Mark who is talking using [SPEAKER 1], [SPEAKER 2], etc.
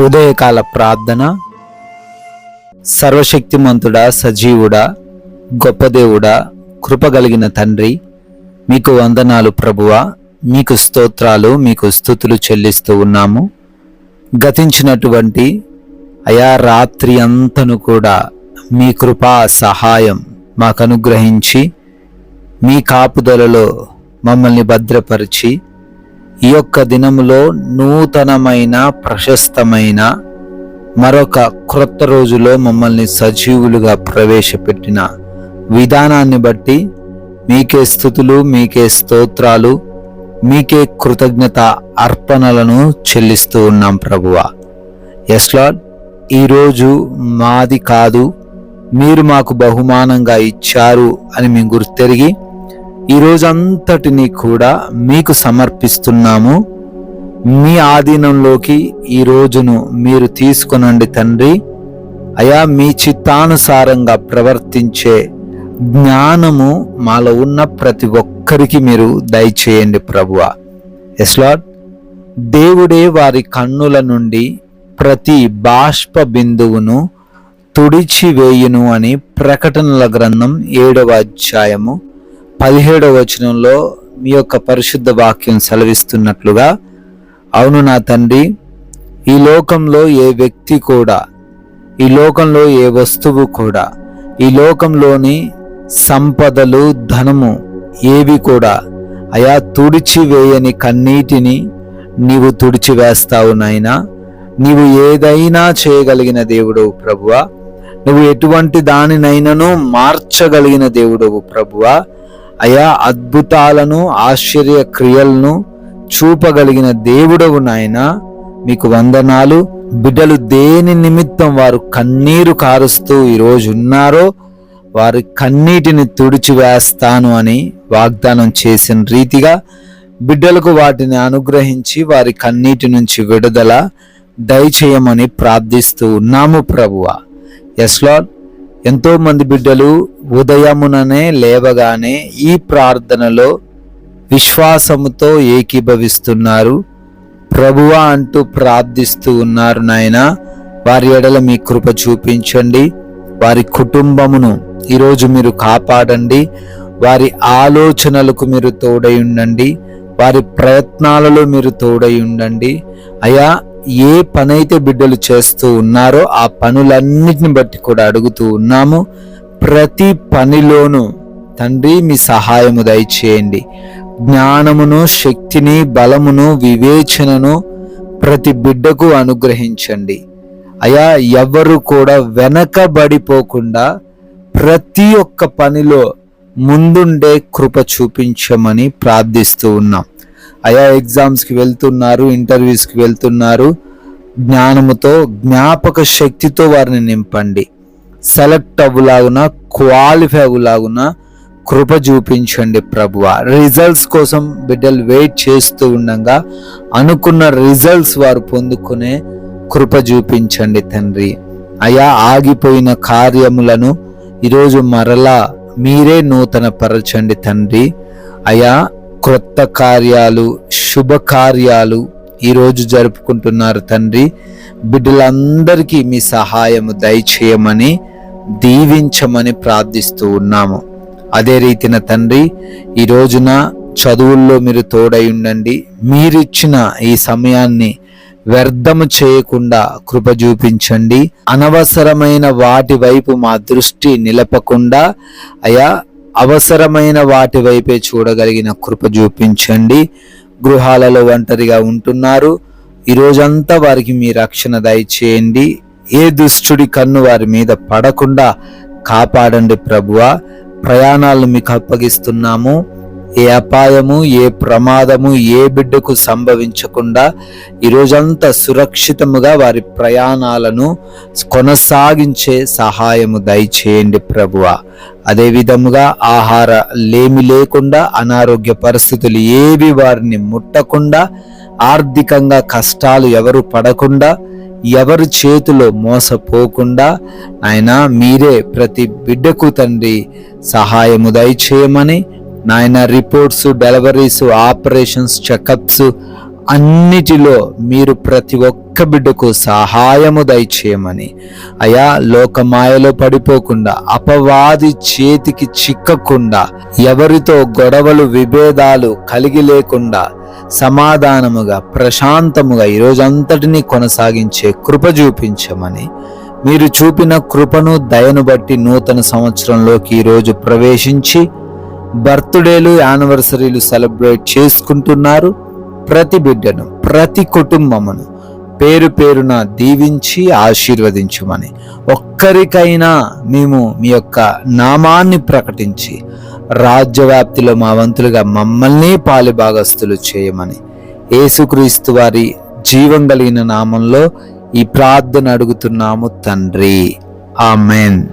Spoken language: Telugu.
[SPEAKER 1] ఉదయకాల ప్రార్థన. సర్వశక్తిమంతుడా, సజీవుడా, గొప్ప దేవుడా, కృపగలిగిన తండ్రి, మీకు వందనాలు ప్రభువా. మీకు స్తోత్రాలు, మీకు స్తుతులు చెల్లిస్తూ ఉన్నాము. గతించినటువంటి అయా రాత్రి అంతను కూడా మీ కృపా సహాయం మాకు అనుగ్రహించి మీ కాపుదలలో మమ్మల్ని భద్రపరిచి ఈ యొక్క దినములో నూతనమైన ప్రశస్తమైన మరొక క్రొత్త రోజులో మమ్మల్ని సజీవులుగా ప్రవేశపెట్టిన విధానాన్ని బట్టి మీకే స్తుతులు, మీకే స్తోత్రాలు, మీకే కృతజ్ఞత అర్పణలను చెల్లిస్తూ ఉన్నాం ప్రభువా. ఎస్ లార్డ్, ఈరోజు మాది కాదు, మీరు మాకు బహుమానంగా ఇచ్చారు అని మేము గుర్తెరిగి ఈ రోజంతటిని కూడా మీకు సమర్పిస్తున్నాము. మీ ఆధీనంలోకి ఈ రోజును మీరు తీసుకొనండి తండ్రి. అయా, మీ చిత్తానుసారంగా ప్రవర్తించే జ్ఞానము మాలో ఉన్న ప్రతి ఒక్కరికి మీరు దయచేయండి ప్రభువా. ఎస్ లార్డ్, దేవుడే వారి కన్నుల నుండి ప్రతి బాష్ప బిందువును తుడిచివేయును అని ప్రకటనల గ్రంథం 7వ అధ్యాయము 17వ వచనంలో మీ యొక్క పరిశుద్ధ వాక్యం సెలవిస్తున్నట్లుగా, అవును నా తండ్రి, ఈ లోకంలో ఏ వ్యక్తి కూడా, ఈ లోకంలో ఏ వస్తువు కూడా, ఈ లోకంలోని సంపదలు, ధనము ఏవి కూడా అయా తుడిచివేయని కన్నీటిని నీవు తుడిచివేస్తావు నాయనా. నీవు ఏదైనా చేయగలిగిన దేవుడవు ప్రభువా. నువ్వు ఎటువంటి దానినైనాను మార్చగలిగిన దేవుడవు ప్రభువా. అయా, అద్భుతాలను, ఆశ్చర్య క్రియలను చూపగలిగిన దేవుడవు నాయనా. మీకు వందనాలు. బిడ్డలు దేని నిమిత్తం వారు కన్నీరు కారుస్తూ ఈరోజు ఉన్నారో వారి కన్నీటిని తుడిచివేస్తాను అని వాగ్దానం చేసిన రీతిగా బిడ్డలకు వాటిని అనుగ్రహించి వారి కన్నీటి నుంచి విడుదల దయచేయమని ప్రార్థిస్తూ ఉన్నాము ప్రభువా. ఎస్ లార్డ్, ఎంతో మంది బిడ్డలు ఉదయముననే లేవగానే ఈ ప్రార్థనలో విశ్వాసముతో ఏకీభవిస్తున్నారు. ప్రభువా అంటూ ప్రార్థిస్తూ ఉన్నారు నాయనా. వారి ఎడల మీ కృప చూపించండి. వారి కుటుంబమును ఈరోజు మీరు కాపాడండి. వారి ఆలోచనలకు మీరు తోడై ఉండండి. వారి ప్రయత్నాలలో మీరు తోడై ఉండండి. అయా, ఏ పనైతే బిడ్డలు చేస్తూ ఉన్నారో ఆ పనులన్నిటిని బట్టి కూడా అడుగుతూ ఉన్నాము. ప్రతి పనిలోనూ తండ్రి మీ సహాయము దయచేయండి. జ్ఞానమును, శక్తిని, బలమును, వివేచనను ప్రతి బిడ్డకు అనుగ్రహించండి. అయా, ఎవరు కూడా వెనకబడిపోకుండా ప్రతి ఒక్క పనిలో ముందుండే కృప చూపించమని ప్రార్థిస్తూ ఉన్నాం. అయా, ఎగ్జామ్స్కి వెళ్తున్నారు, ఇంటర్వ్యూస్కి వెళ్తున్నారు. జ్ఞానముతో, జ్ఞాపక శక్తితో వారిని నింపండి. సెలెక్ట్ అవ్వులాగున, క్వాలిఫై అవ్వులాగున కృప చూపించండి ప్రభువా. రిజల్ట్స్ కోసం బిడ్డలు వెయిట్ చేస్తూ ఉండగా అనుకున్న రిజల్ట్స్ వారు పొందుకునే కృప చూపించండి తండ్రి. అయా, ఆగిపోయిన కార్యములను ఈరోజు మరలా మీరే నూతన పరచండి తండ్రి. అయా, క్రొత్త కార్యాలు, శుభకార్యాలు ఈరోజు జరుపుకుంటున్నారు తండ్రి. బిడ్డలందరికీ మీ సహాయము దయచేయమని, దీవించమని ప్రార్థిస్తూ ఉన్నాము. అదే రీతిన తండ్రి, ఈ రోజున చదువుల్లో మీరు తోడై ఉండండి. మీరిచ్చిన ఈ సమయాన్ని వ్యర్థము చేయకుండా కృప చూపించండి. అనవసరమైన వాటి వైపు మా దృష్టి నిలపకుండా అయా, అవసరమైన వాటి వైపే చూడగలిగిన కృప చూపించండి. గృహాలలో ఒంటరిగా ఉంటున్నారు, ఈరోజంతా వారికి మీ రక్షణ దయచేయండి. ఏ దుష్టుడి కన్ను వారి మీద పడకుండా కాపాడండి ప్రభువా. ప్రయాణాలను మీకు అప్పగిస్తున్నాము. ఏ అపాయము, ఏ ప్రమాదము ఏ బిడ్డకు సంభవించకుండా ఈరోజంతా సురక్షితముగా వారి ప్రయాణాలను కొనసాగించే సహాయము దయచేయండి ప్రభువా. అదే విధముగా ఆహార లేమి లేకుండా, అనారోగ్య పరిస్థితులు ఏవి వారిని ముట్టకుండా, ఆర్థికంగా కష్టాలు ఎవరు పడకుండా, ఎవరి చేతిలో మోసపోకుండా నాయనా మీరే ప్రతి బిడ్డకు తండ్రి సహాయము దయచేయమని నాయన. రిపోర్ట్స్, డెలివరీస్, ఆపరేషన్స్, చెకప్స్ అన్నిటిలో మీరు ప్రతి ఒక్క బిడ్డకు సహాయము దయచేయమని, అయా లోకమాయలో పడిపోకుండా, అపవాది చేతికి చిక్కకుండా, ఎవరితో గొడవలు విభేదాలు కలిగి లేకుండా సమాధానముగా ప్రశాంతముగా ఈరోజంతటినీ కొనసాగించే కృప చూపించమని, మీరు చూపిన కృపను దయను బట్టి నూతన సంవత్సరంలోకి ఈరోజు ప్రవేశించి బర్త్డేలు యానివర్సరీలు సెలబ్రేట్ చేసుకుంటున్నారు. ప్రతి బిడ్డను ప్రతి కుటుంబమును పేరు పేరున దీవించి ఆశీర్వదించుమని, ఒక్కరికైనా మేము మీ యొక్క నామాన్ని ప్రకటించి రాజ్యవ్యాప్తిలో మా వంతులుగా మమ్మల్ని పాలిభాగస్తులు చేయమని యేసుక్రీస్తు వారి జీవం కలిగిన నామంలో ఈ ప్రార్థన అడుగుతున్నాము తండ్రి. ఆమెన్.